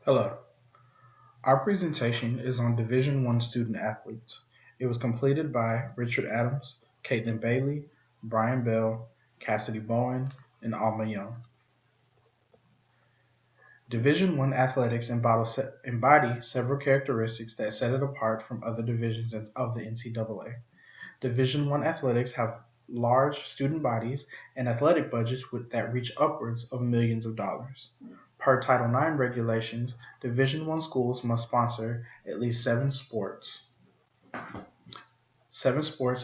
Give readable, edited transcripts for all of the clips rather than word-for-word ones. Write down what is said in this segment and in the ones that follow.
Hello. Our presentation is on Division I student athletes. It was completed by Richard Adams, Caitlin Bailey, Brian Bell, Cassidi Bowen, and Alma Young. Division I athletics embody several characteristics that set it apart from other divisions of the NCAA. Division I athletics have large student bodies and athletic budgets that reach upwards of millions of dollars. Per Title IX regulations, Division I schools must sponsor at least seven sports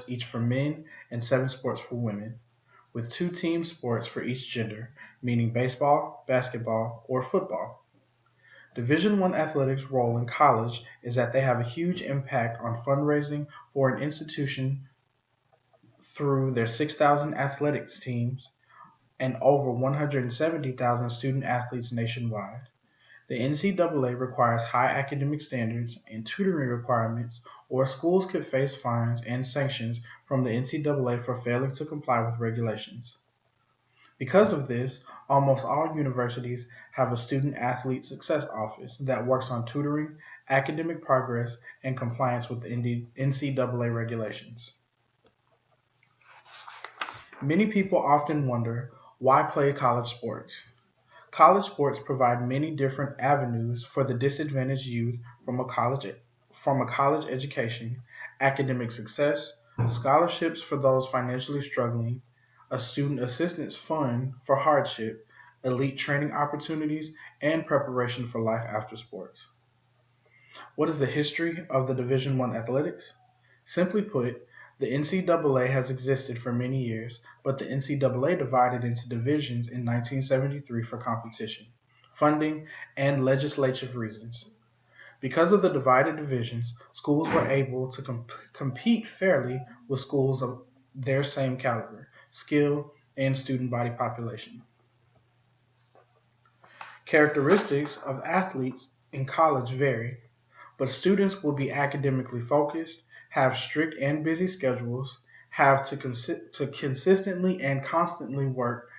each for men and seven sports for women, with two team sports for each gender, meaning baseball, basketball, or football. Division I athletics' role in college is that they have a huge impact on fundraising for an institution through their 6,000 athletics teams and over 170,000 student athletes nationwide. The NCAA requires high academic standards and tutoring requirements, or schools could face fines and sanctions from the NCAA for failing to comply with regulations. Because of this, almost all universities have a student athlete success office that works on tutoring, academic progress, and compliance with the NCAA regulations. Many people often wonder why play college sports. College sports provide many different avenues for the disadvantaged youth from a college education, academic success, scholarships for those financially struggling, a student assistance fund for hardship, elite training opportunities, and preparation for life after sports. What is the history of the Division I athletics? Simply put, the NCAA has existed for many years, but the NCAA divided into divisions in 1973 for competition, funding, and legislative reasons. Because of the divided divisions, schools were able to compete fairly with schools of their same caliber, skill, and student body population. Characteristics of athletes in college vary, but students will be academically focused, have strict and busy schedules, have to consistently and constantly work,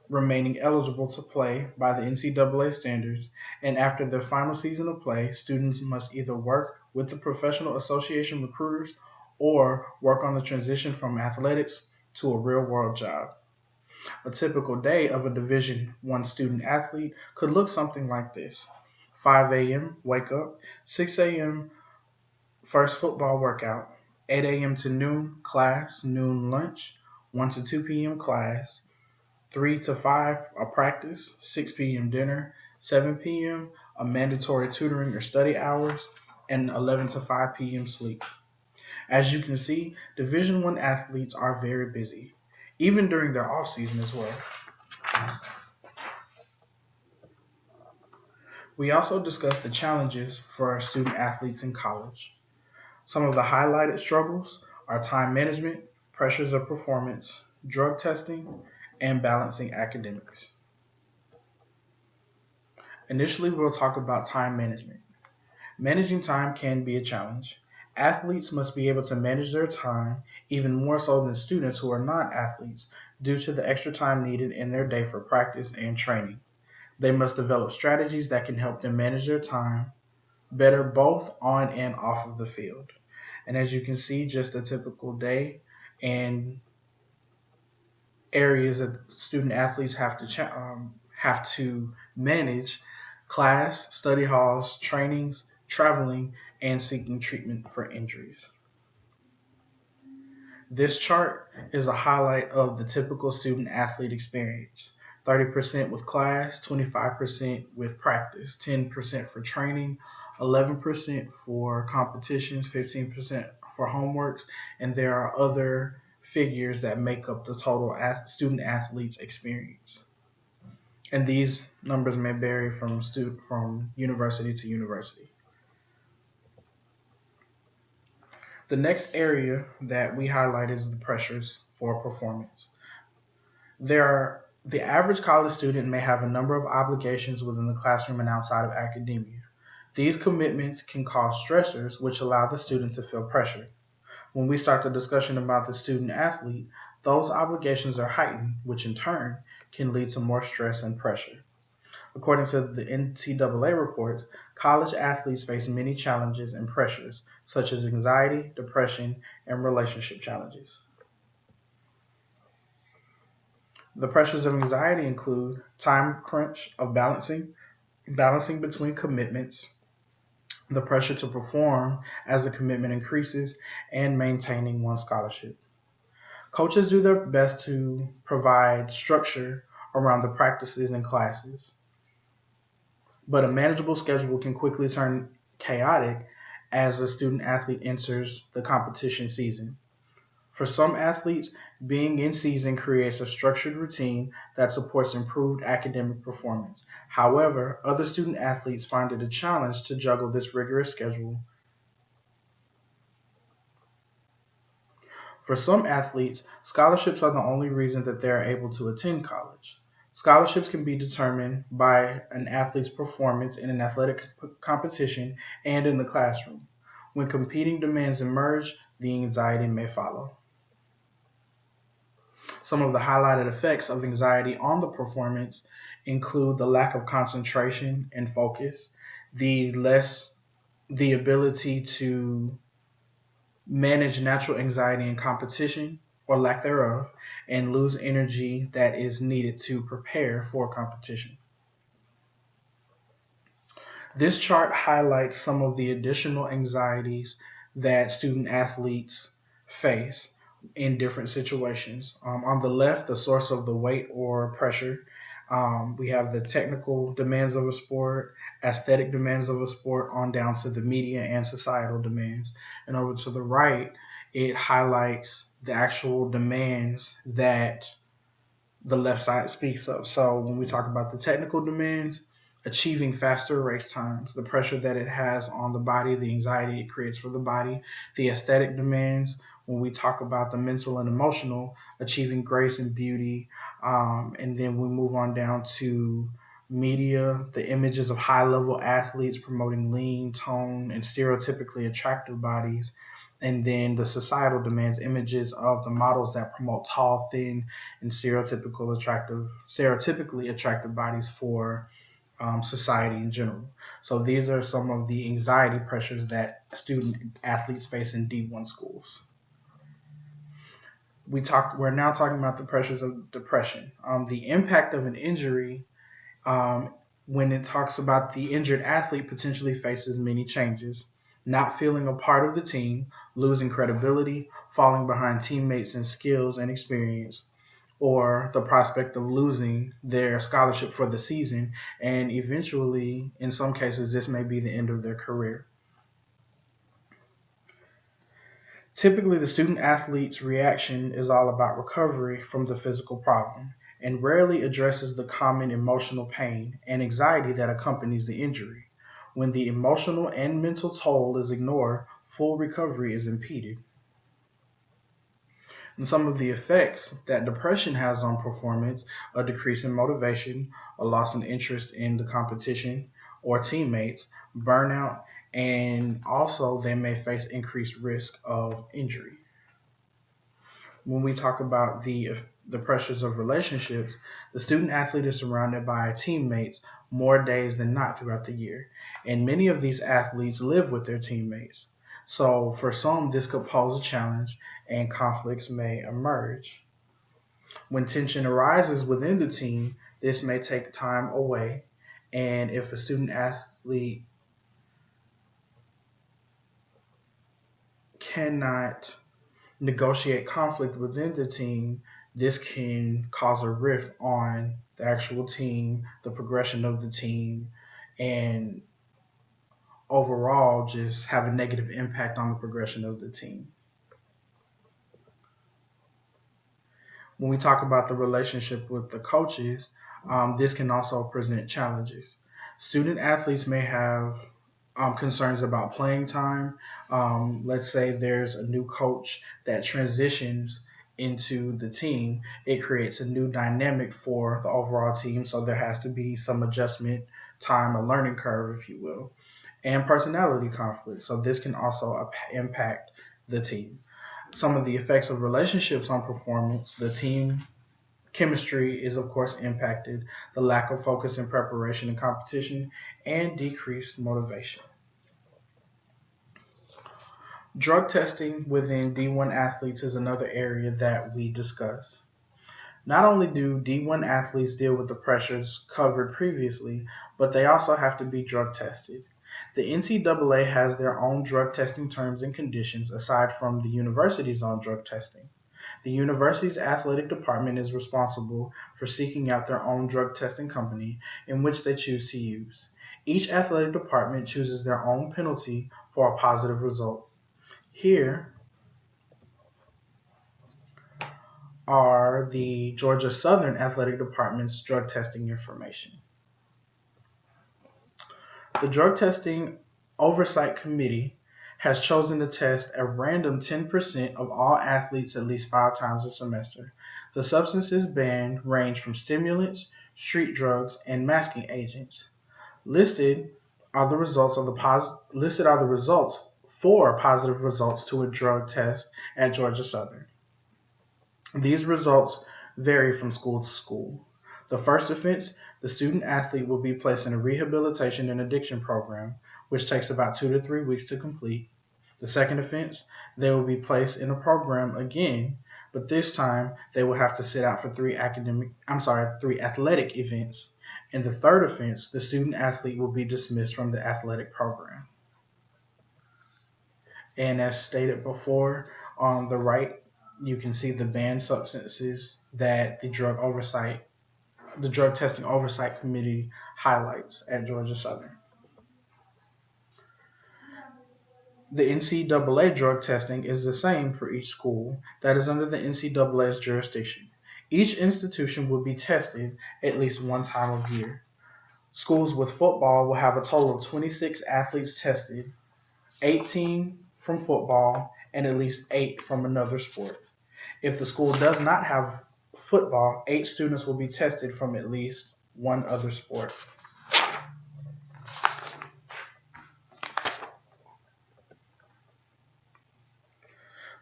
remaining eligible to play by the NCAA standards, and after their final season of play, students must either work with the professional association recruiters or work on the transition from athletics to a real world job. A typical day of a Division I student athlete could look something like this: 5 a.m. wake up, 6 a.m. first football workout, 8 a.m. to noon class, noon lunch, 1 to 2 p.m. class, 3 to 5 a practice, 6 p.m. dinner, 7 p.m. a mandatory tutoring or study hours, and 11 to 5 p.m. sleep. As you can see, Division I athletes are very busy, even during their off season as well. We also discussed the challenges for our student athletes in college. Some of the highlighted struggles are time management, pressures of performance, drug testing, and balancing academics. Initially, we'll talk about time management. Managing time can be a challenge. Athletes must be able to manage their time even more so than students who are not athletes due to the extra time needed in their day for practice and training. They must develop strategies that can help them manage their time better both on and off of the field. And as you can see, just a typical day and areas that student athletes have to manage: class, study halls, trainings, traveling, and seeking treatment for injuries. This chart is a highlight of the typical student athlete experience: 30% with class, 25% with practice, 10% for training, 11% for competitions, 15% for homeworks, and there are other figures that make up the total student athletes experience. And these numbers may vary from university to university. The next area that we highlight is the pressures for performance. The average college student may have a number of obligations within the classroom and outside of academia. These commitments can cause stressors, which allow the student to feel pressure. When we start the discussion about the student athlete, those obligations are heightened, which in turn can lead to more stress and pressure. According to the NCAA reports, college athletes face many challenges and pressures, such as anxiety, depression, and relationship challenges. The pressures of anxiety include time crunch of balancing between commitments, the pressure to perform as the commitment increases, and maintaining one's scholarship. Coaches do their best to provide structure around the practices and classes, but a manageable schedule can quickly turn chaotic as a student athlete enters the competition season. For some athletes, being in season creates a structured routine that supports improved academic performance. However, other student athletes find it a challenge to juggle this rigorous schedule. For some athletes, scholarships are the only reason that they are able to attend college. Scholarships can be determined by an athlete's performance in an athletic competition and in the classroom. When competing demands emerge, the anxiety may follow. Some of the highlighted effects of anxiety on the performance include the lack of concentration and focus, the less the ability to manage natural anxiety in competition or lack thereof, and lose energy that is needed to prepare for competition. This chart highlights some of the additional anxieties that student athletes face in different situations. On the left, the source of the weight or pressure. We have the technical demands of a sport, aesthetic demands of a sport, on down to the media and societal demands. And over to the right, it highlights the actual demands that the left side speaks of. So when we talk about the technical demands, achieving faster race times, the pressure that it has on the body, the anxiety it creates for the body, the aesthetic demands, when we talk about the mental and emotional, achieving grace and beauty, and then we move on down to media, the images of high level athletes promoting lean, tone, and stereotypically attractive bodies. And then the societal demands, images of the models that promote tall, thin, and stereotypically attractive bodies for society in general. So these are some of the anxiety pressures that student athletes face in D1 schools. We're now talking about the pressures of depression. The impact of an injury, um, when it talks about the injured athlete potentially faces many changes. Not feeling a part of the team, losing credibility, falling behind teammates in skills and experience, or the prospect of losing their scholarship for the season, and eventually, in some cases, this may be the end of their career. Typically, the student athlete's reaction is all about recovery from the physical problem and rarely addresses the common emotional pain and anxiety that accompanies the injury. When the emotional and mental toll is ignored, full recovery is impeded. And some of the effects that depression has on performance: a decrease in motivation, a loss in interest in the competition or teammates, burnout, and also they may face increased risk of injury. When we talk about the pressures of relationships, the student athlete is surrounded by teammates more days than not throughout the year, and many of these athletes live with their teammates. So for some, this could pose a challenge, and conflicts may emerge. When tension arises within the team, this may take time away, and if a student athlete cannot negotiate conflict within the team, this can cause a rift on the actual team, the progression of the team, and overall just have a negative impact on the progression of the team. When we talk about the relationship with the coaches, this can also present challenges. Student athletes may have concerns about playing time. Let's say there's a new coach that transitions into the team, it creates a new dynamic for the overall team. So there has to be some adjustment time, a learning curve, if you will, and personality conflict. So this can also impact the team. Some of the effects of relationships on performance: the team Chemistry is, of course, impacted, the lack of focus in preparation and competition, and decreased motivation. Drug testing within D1 athletes is another area that we discuss. Not only do D1 athletes deal with the pressures covered previously, but they also have to be drug tested. The NCAA has their own drug testing terms and conditions aside from the university's own drug testing. The university's athletic department is responsible for seeking out their own drug testing company in which they choose to use. Each athletic department chooses their own penalty for a positive result. Here are the Georgia Southern Athletic Department's drug testing information. The Drug Testing Oversight Committee has chosen to test a random 10% of all athletes at least 5 times a semester. The substances banned range from stimulants, street drugs, and masking agents. Listed are the results of listed are the results for positive results to a drug test at Georgia Southern. These results vary from school to school. The first offense, the student athlete will be placed in a rehabilitation and addiction program, which takes about 2 to 3 weeks to complete. The second offense, they will be placed in a program again, but this time they will have to sit out for three athletic events. In the third offense, the student athlete will be dismissed from the athletic program. And as stated before, on the right, you can see the banned substances that the Drug Testing Oversight Committee highlights at Georgia Southern. The NCAA drug testing is the same for each school that is under the NCAA's jurisdiction. Each institution will be tested at least one time of year. Schools with football will have a total of 26 athletes tested, 18 from football, and at least 8 from another sport. If the school does not have football, 8 students will be tested from at least one other sport.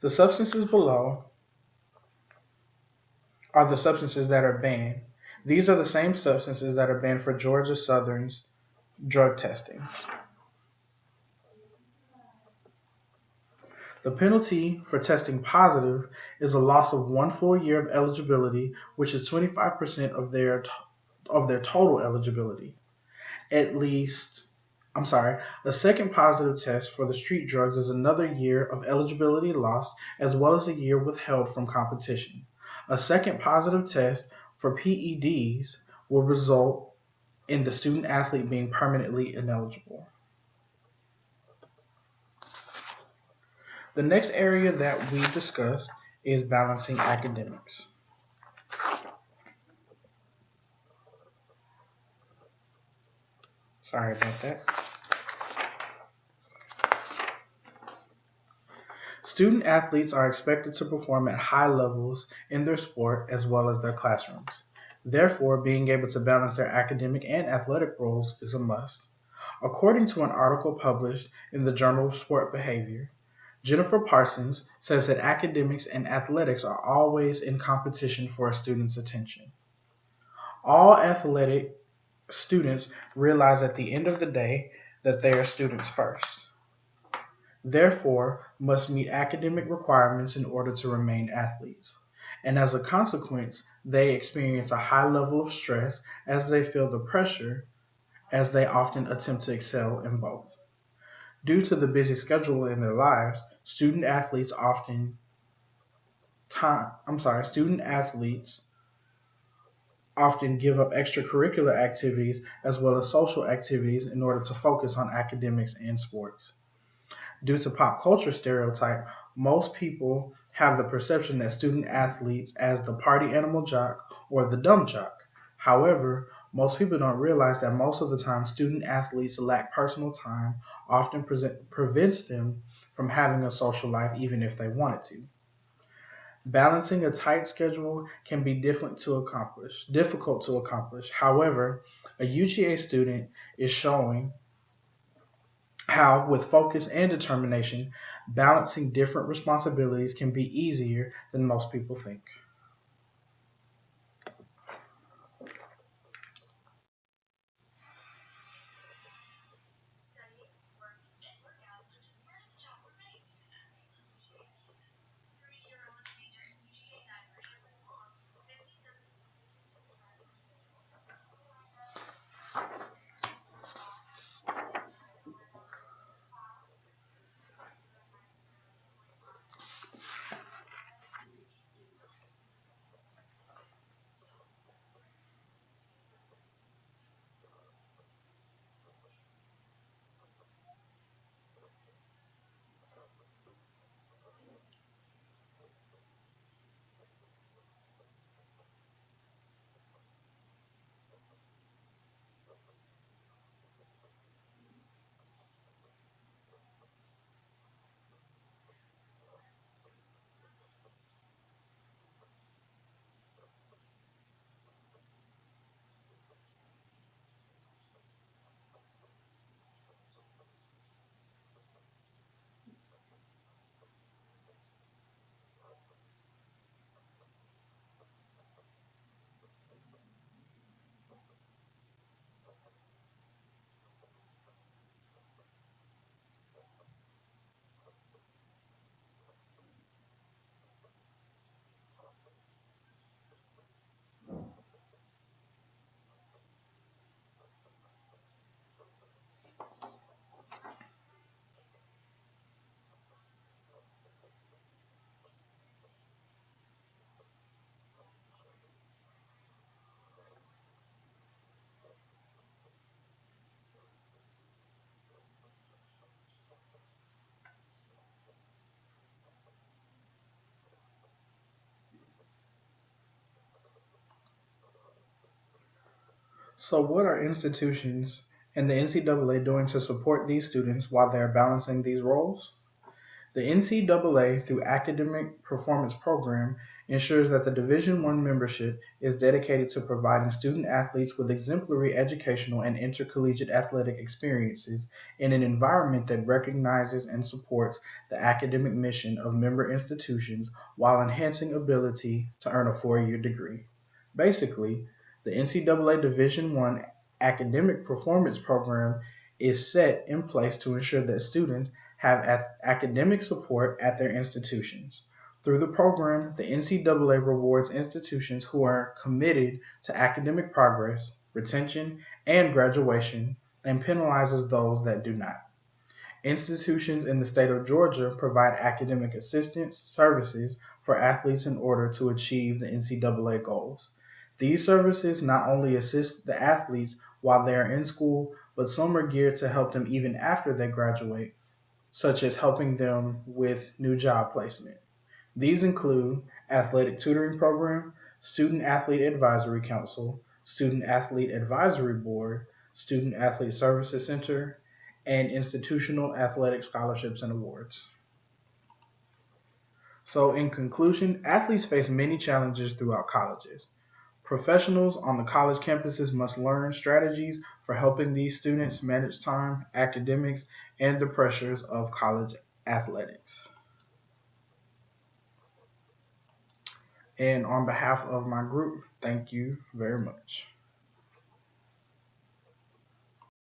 The substances below are the substances that are banned. These are the same substances that are banned for Georgia Southern's drug testing. The penalty for testing positive is a loss of 1 full year of eligibility, which is 25% of their total eligibility. At least A second positive test for the street drugs is another year of eligibility lost, as well as a year withheld from competition. A second positive test for PEDs will result in the student athlete being permanently ineligible. The next area that we discussed is balancing academics. Sorry about that. Student athletes are expected to perform at high levels in their sport as well as their classrooms. Therefore, being able to balance their academic and athletic roles is a must. According to an article published in the Journal of Sport Behavior, Jennifer Parsons says that academics and athletics are always in competition for a student's attention. All athletic students realize at the end of the day that they are students first, therefore must meet academic requirements in order to remain athletes. And as a consequence, they experience a high level of stress as they feel the pressure as they often attempt to excel in both. Due to the busy schedule in their lives, student athletes often give up extracurricular activities as well as social activities in order to focus on academics and sports. Due to pop culture stereotype, most people have the perception that student athletes as the party animal jock or the dumb jock. However, most people don't realize that most of the time student athletes lack personal time, often prevents them from having a social life even if they wanted to. Balancing a tight schedule can be difficult to accomplish. However, a UGA student is showing how, with focus and determination, balancing different responsibilities can be easier than most people think. So, what are institutions and the NCAA doing to support these students while they're balancing these roles? The NCAA, through Academic Performance Program, ensures that the Division I membership is dedicated to providing student athletes with exemplary educational and intercollegiate athletic experiences in an environment that recognizes and supports the academic mission of member institutions while enhancing ability to earn a 4-year degree. Basically, the NCAA Division I Academic Performance Program is set in place to ensure that students have academic support at their institutions. Through the program, the NCAA rewards institutions who are committed to academic progress, retention, and graduation, and penalizes those that do not. Institutions in the state of Georgia provide academic assistance services for athletes in order to achieve the NCAA goals. These services not only assist the athletes while they are in school, but some are geared to help them even after they graduate, such as helping them with new job placement. These include athletic tutoring program, student athlete advisory council, student athlete advisory board, student athlete services center, and institutional athletic scholarships and awards. So, in conclusion, athletes face many challenges throughout colleges. Professionals on the college campuses must learn strategies for helping these students manage time, academics, and the pressures of college athletics. And on behalf of my group, thank you very much.